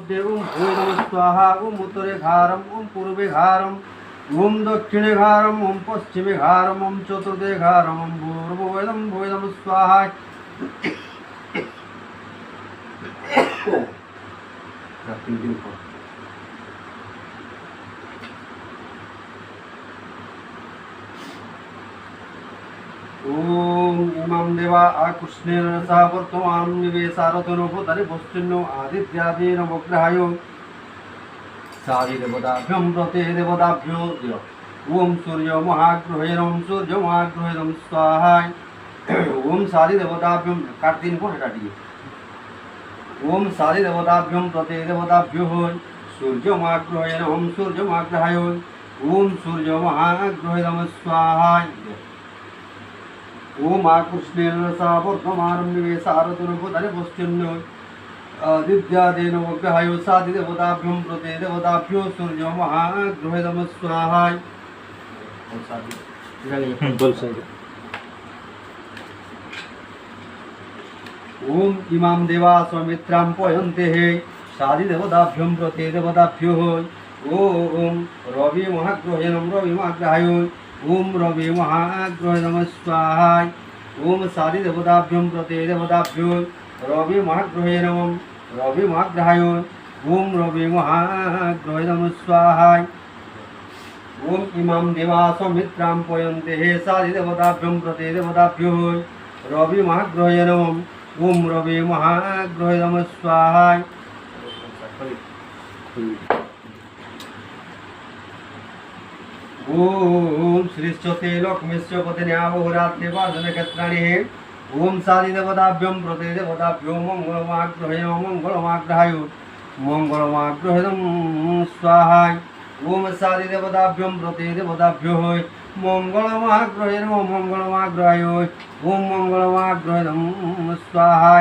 मध्य ओम भूय नमः स्वाहा ओम उत्तरे घारम ओम पूर्वे घारम ओम दक्षिणे घारम ओम पश्चिमे घारम ओम चतुर्थे घारम ओम भूय नमः स्वाहा। ओम इमं देवा आकृष्णेन सह वर्तमानं निवेशारतनोपतरे वस्तुन्नो आदित्यादीन वग्रहायो साधिदेवताभ्यं प्रते देवताभ्यो ओम सूर्य महाग्रहेणं स्वाहा। ओम साधिदेवताभ्यं कार्तिन को हटा दिए। ओम साधिदेवताभ्यं प्रते देवताभ्यो सूर्य महाग्रहेणं ओम सूर्य महाग्रहेणं स्वाहा। ओम आकृष्णेन सह वर्तमानं निवेशारतनोपतरे वस्तुन्नो आदित्यादीन वग्रहायो साधिदेवताभ्यं प्रते देवताभ्यो सूर्य महाग्रहेणं स्वाहा। ओम इमां देवा सौमित्रां पयन्ते साधिदेवताभ्यं प्रते देवताभ्यो ओम रवि महाग्रहेणं ओम रवि महाग्रहेणं स्वाहा। ओम साधिदेवताभ्यं प्रते देवताभ्यो रवि महाग्रहेणं ओम रवि महाग्रहेणं स्वाहा। ओम इमां देवा सौमित्रां पयन्ते साधिदेवताभ्यं प्रते देवताभ्यो रवि महाग्रहेणं ओम रवि महाग्रहेणं स्वाहा। ओम श्रीश्चते लक्ष्मीश्च पतिन्यावहोरात्रे वादनक्षेत्राणि ओम साधिदेवताभ्यं प्रते देवताभ्यो मंगलमाग्रहेणं स्वाहा। ओम साधिदेवताभ्यं प्रते देवताभ्यो मंगलमाग्रहेणं ओम मंगलमाग्रहेणं स्वाहा।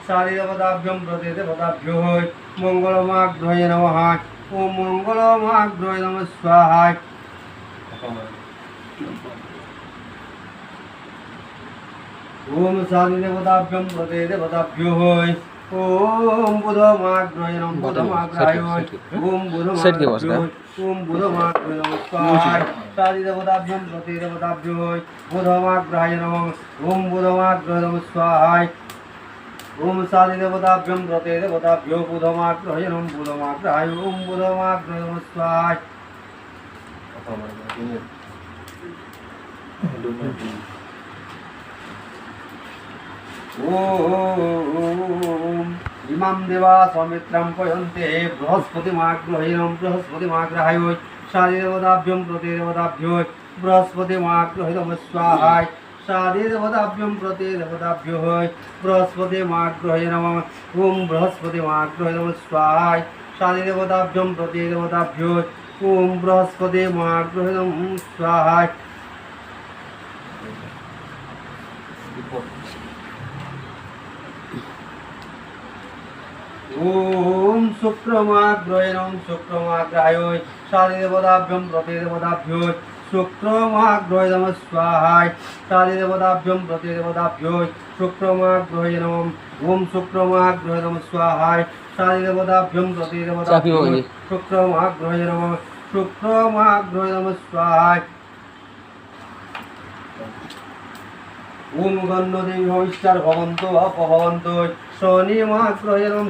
साधिदेवताभ्यं प्रते देवताभ्यो मंगलमाग्रहेणं ओम मंगलमाग्रहेणं स्वाहा। ओम साधिदेवताभ्यं प्रते देवताभ्यो ओम बुधमाग्रहेणं ओम बुधमाग्रहेणं स्वाहा। साधिदेवताभ्यं प्रते देवताभ्यो बुधमाग्रहेणं स्वाहा। ओम साधिदेवताभ्यं प्रते देवताभ्यो बुधमाग्रहेणं स्वाहा। ओम इमां देवा सौमित्रां पयन्ते बृहस्पतिमाग्रहेणं साधिदेवताभ्यं प्रते देवताभ्यो बृहस्पतिमाग्रहेणं स्वाहा। साधिदेवताभ्यं प्रते देवताभ्यो बृहस्पतिमाग्रहेणं ओम बृहस्पतिमाग्रहेणं स्वाहा। साधिदेवताभ्यं प्रते देवताभ्यो ओम बृहस्पतिमाग्रहेणं स्वाहा। ओम शुक्रमाग्रहेणं साधिदेवताभ्यं प्रते देवताभ्यो शुक्रमाग्रहेणं स्वाहा। साधिदेवताभ्यं प्रते देवताभ्यो शुक्रमाग्रहेणं ओम शुक्रमाग्रहेणं स्वाहा। साधिदेवताभ्यं प्रते देवताभ्यो शुक्रमाग्रहेणं स्वाहा। ओम गन्धदेवश्चार भवन्तो अपभवन्तो शनिमाग्रहेणं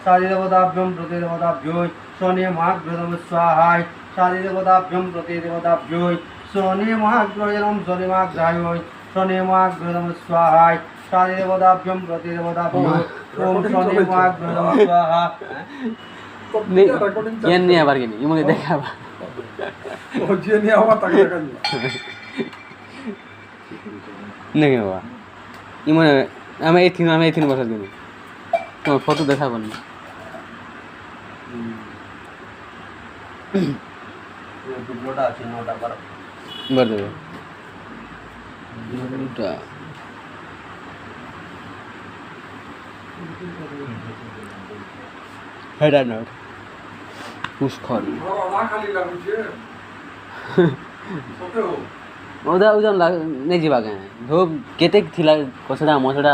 साधिदेवताभ्यं प्रते देवताभ्यो शनिमाग्रहेणं स्वाहा। साधिदेवताभ्यं प्रते देवताभ्यो शनिमाग्रहेणं स्वाहा। साधिदेवताभ्यं प्रते देवताभ्यो ओम शनिमाग्रहेणं स्वाहा। नहीं आবার গিনি ইমনে দেখাবা ও যে নিয়ে হওয়া তাকে দেখা नहीं बाबा इमने আমি এথিন বসা দিন তোমার ফটো দেখাবো না দুটোটা আছে নটা বার দেবে দুটা হেডা নট পুষ্কর খালি লাগুছে ওদা ওজন নেই যাবা কেন ধোপ কেতে থিলা কছড়া মছড়া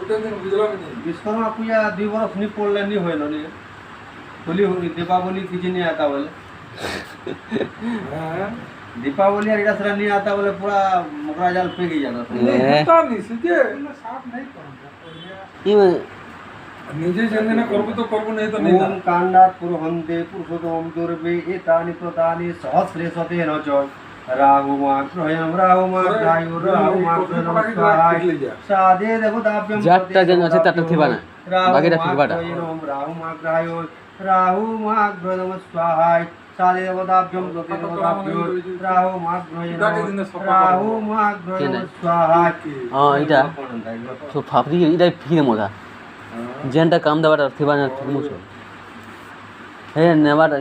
ଗୋଟେ ଦିନ ବୁଝିଲା କି ନାହିଁ ବିଶ୍ୱକର୍ମା ପୂଜା 2 ବର୍ଷ ନି ପଡଲେ ନି होइलो नी होली दीपावली किछि नहीं आता बोले হ্যাঁ दीपावली और इटा सरा नहीं आता बोले पूरा मकरा जाल फेंक ही जाता এটা নিছে ইমে নিজে যেদিন করবো তো করবো नहीं तो नहीं ओम कांडात पुरहन्ते पुरुषोत्तम दुर्वे एतानि प्रतानि सहस्रे सतेन च राहुमाग्रहयं सादे देवताभ्यं যারটা যেন আছে তারটা থিবা না বাকিটা ফিরবাটা राहुमाग्रहयं स्वाहाय सादे देवताभ्यं प्रतिदेवताभ्यो राहुमाग्रहयं स्वाहाय এটা তো ফাপরি এটা ফিরে মোদা যেনটা কাম দেওয়াটা থিবা না ঠিক মুছো হে নেবার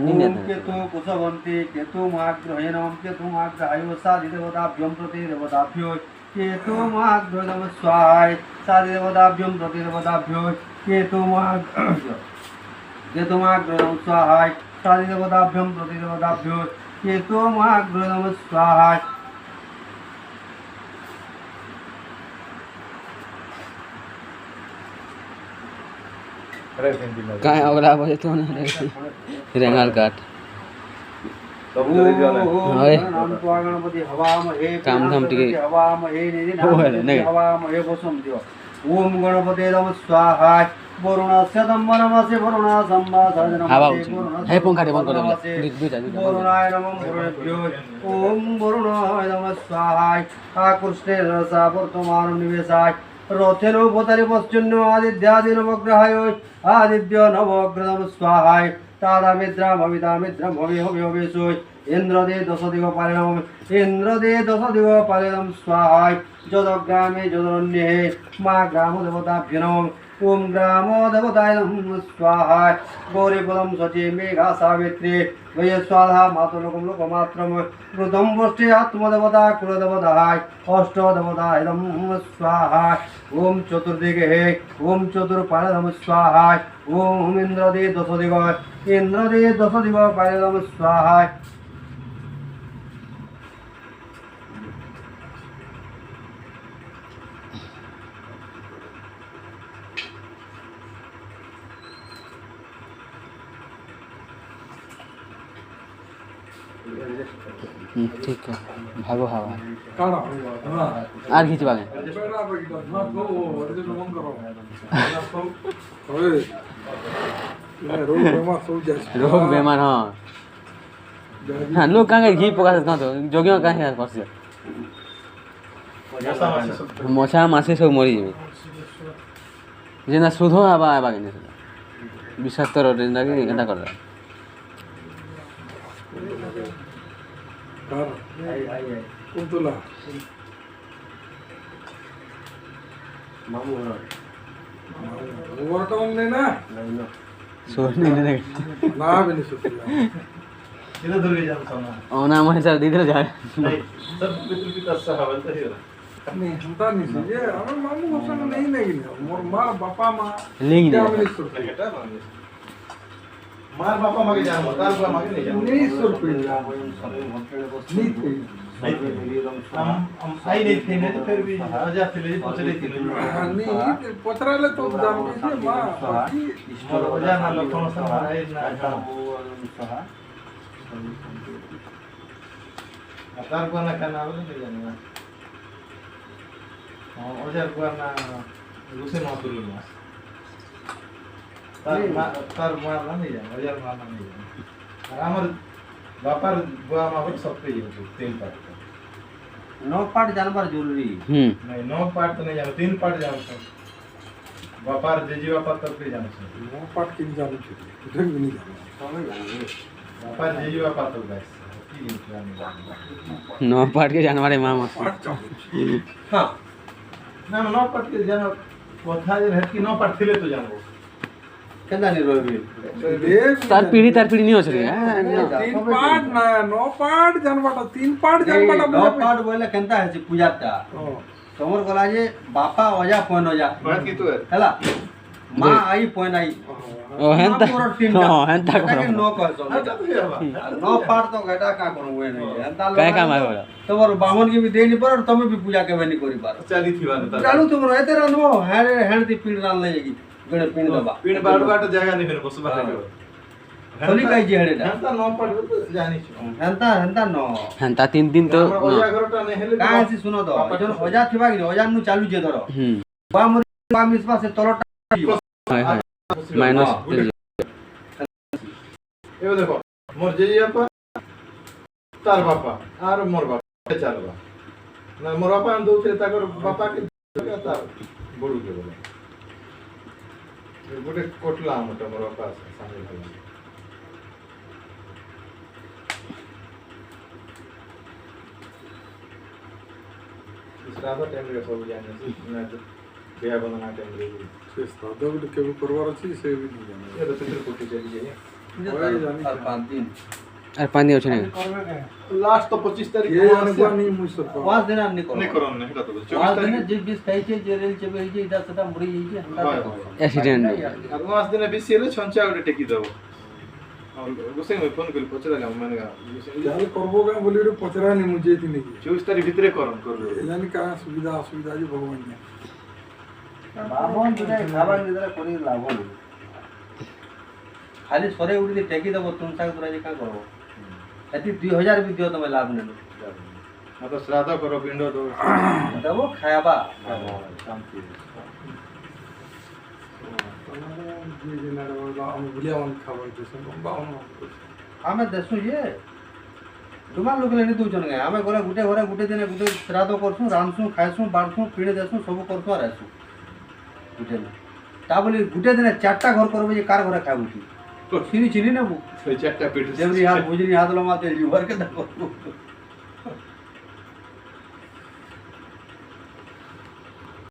নিনে ओम केतु कुशवन्ति केतुमाग्रहयं केतुमाग्रहयो सादे देवताभ्यं प्रतिदेवताभ्यो केतुमाग्रहयं स्वाहाय सादे देवताभ्यं प्रतिदेवताभ्यो केतुमाग्रहयं स्वाहाय सादे देवताभ्यं प्रतिदेवताभ्यो केतुमाग्रहयं स्वाहाय काय अगला बजे तो ना रेंगाल काट ओय गणपति हवामहे काम धाम टिके हवामहे नहीं हवामहे वसुम दियो ओम गणपते नमः स्वाहा वरुणस्य दम्बनमस्य वरुणा संवासजनम हवा हे पंखा दे बंद कर दुईटा वरुणाय नमः वरुणेभ्यो ओम वरुणाय नमः स्वाहा आकृष्टे रसा वर्तमानं निवेशाय रथेन उपतरि पश्चिन्न आदित्यादि नवग्रहाय आदित्य नवग्रहं स्वाहाय तादामिद्रामविदामिद्रं भवे हवे हवेशो इंद्रदे दशदिगपालिनं स्वाहाय जदग्रामे जदरण्ये मा ग्रामदेवताभ्यो नमः ओम ग्रामदेवताय नमः स्वाहाय गौरीपदं सचे मेघा सावित्री वयस्वाधा मातुलोकं लोकमात्रं कृतं वृष्टि आत्मदेवता कुलदेवताय अष्टदेवताय नमः स्वाहाय ओम चतुर्दिगे ओम चतुर्पाले नमः स्वाहाय ओम इंद्रदे दशदिगपाले नमः स्वाहाय ठीक है भागो हवा কারণ আর কিছু বাগে বেড়া বেগিটা না তো ওরে নমন করো ওই रोग बेमार सब जाए रोग बेमार हाँ हाँ लोग कहाँ घी पका कहाँ तो जोगियों कहाँ है परसे मछा मासे सब मरी जाए जेना सुधो आबा आबा के नहीं विषाक्त रोग जेना के एंटा कर रहा कार कुंतला मामू ओवरटा नहीं ना सोने नहीं ना बिन सुतिला इधर दूर जाओ सोना ओना मन सर दीदी जा नहीं सब पितृ पिता सहावल तो है नहीं हमता नहीं से ये हमें मामू को संग नहीं नहीं मोर मां बापा मां लेंगे क्या नहीं मिली सुतिला मार बापा मगे जाओ तार बापा मगे नहीं जाओ नहीं सुतिला नहीं थी हम आई नहीं थे नहीं तो फिर भी राजा थे ले पहुंच रही थी नहीं पतराले तो जान के मां इष्ट राजा ना लखन से मारे ना सहा तार को ना करना बोले नहीं जाने हां ओजार को ना रुसे ना तुरु ना तार मारना नहीं जाने ओजार मारना नहीं जाने हमार बापर बुआ मां सब पे हो 3 पार्ट 9 पार्ट जानवर जरूरी नहीं 9 पार्ट तो नहीं जानो 3 पार्ट जानो बापर जेजी बापा तब पे जानो नो पाट के जानो छे उधर भी नहीं जानो सब जानो बापर जेजी बापा तब गाइस नौ पाट के जानवर मामा हां ना 9 पार्ट के जानो कथा जे हेत की 9 पार्ट थिले तो जानो केना नहीं रोबी तार पीढ़ी नहीं हो सके तीन पार्ट ना नो पार्ट जानवाटा तीन पार्ट जानवाटा 9 पार्ट बोले केनता है पूजाता तमर गला जे बापा ओजा कोन ओजा बात की तो हैला ମା ଆଇ ପଏନ ଆଇ ଓ ହେନ୍ତା ମୋର ତିନଟା ହଁ ହେନ୍ତା ତାକେ କର ନ କହିଛ ଆଚ୍ଛା ତ ହେବା ନ ପାଠ ତ ଗଟା କା କରୁ ହୁଏ নাই ଏନ୍ତା କାଇଁ କାମ ଆଇବ ତମର ବାମନ କି ବି ଦେଇନି ପାର ତମେ ବି ପୂଜା କେବେ ନି କରି ପାର ଚାଲିଥିବା ନା ତାର ଚାଲୁ ତୁମର ଏତେ ରାନ୍ଧବ ହେଣତି ପିଣ୍ଡ ରାନ୍ଧଲେ ଯାଇକି ଜଣେ ପିଣ୍ଡ ଦବା ପିଣ ବାଡ ଜାଗା नहीं फिर बस बात ଖୋଲି କାଇଛି ହେଡେଟା ହେନ୍ତା ନ ପଡିବ ତ ଜାଣିଛୁ ହେନ୍ତା ହେନ୍ତା ନ ହେନ୍ତା 3 ଦିନ ତ ଆମର ଅଜା ଘରଟା ନାହିଁ ହେଲେ କାଁ ଅଛି ଶୁନ ତ ଜଣ ଅଜା ଥିବା କି ଅଜା ନୁ ଚାଲୁଛେ ଧର ହୁଁ ବା ମରି ବା ମିଶବା ସେ ତଳଟା ହାय ହାय ମାଇନସ୍ ଏବେ ଦେଖ मोर जेजी बापा तार बापा आर मोर बापा चलबा ना मोर बापा हम दउथे ताकर बापा के तार बडू के बोले गोटे कोटला हमटा मोर बापा सामने भला श्राद्ध टाइम रे सब जाने ना बिया बनना टाइम रे ସେ ଶ୍ରାଦ୍ଧ ଗୋଟେ କେବେ କରିବାର ଅଛି ସେ ବି नहीं जाने ये तो चित्र कोटी चली जाए আর 5 দিন আর পানি আছে না लास्ट तो 25 तारीख ये अनुभव नहीं मुझ सर 5 दिन আর নি করো नहीं करो नहीं तो 5 24 दिन तारीख जे बिस खाइछे जे रेल चबे हिजे इदा सदा मुड़ी हिजे एक्सीडेंट अब 5 दिन बीस ले छंचा गोटे टेकी दबो और गुसे में फोन कर पचरा जा मैंने ଯାହେଲେ করবো କା ବୋଲି ଗୋଟେ ପଚରାନି ମୁଁ ଯାଇଥିଲି କି 24 तारीख भीतर करन कर दो ଏଜାନି କାଁ ସୁବିଧା ଅସୁବିଧା ଯେ ଭଗବାନ ଜାନେ ବାମନ ଦୁଟା ଖାବା ନିଦରେ କରି ଲାଭ নাই ଖାଲି ସରେ উড়ি টেকি দেব তুম সাগ দুরা যে কা করব এতি 2000 ବି দিও ତମେ ଲାଭ ନେलो मतलब श्राद्ध करो पिंड दो দেব খায়াবা शांति ଯିଏ ଯେନାରେ ଆମ ବୁଲିଆ ମାନ ଖାଇବା ଦେଶନ ବାଉନ ଆମେ ଦେସୁ ଯେ ଦୁମାନ ଲୋକ ଲେନି ଦଉଛନ କେ ଆମେ ଗଲେ ଗୁଟେ ଘରେ ଗୁଟେ ଦିନ ଗୁଟେ ଶ୍ରାଦ୍ଧ କରଛୁ ରାନ୍ଧଛୁ ଖାଇଛୁ ବାଢଛୁ ପିଣି ଦେସୁ ସବୁ କରଛୁ আর আসୁ ଗୁଟେ ଦିନ ତା ବୋଲି ଗୁଟେ ଦିନ ଚାରଟା ଘର କରবে ଯେ କାର ঘরে খাইবু কি চিনি চিনি নেবু चारटा पेट जेवरी हाथ बुझनी हाथ लमा तेल जी भर के देखो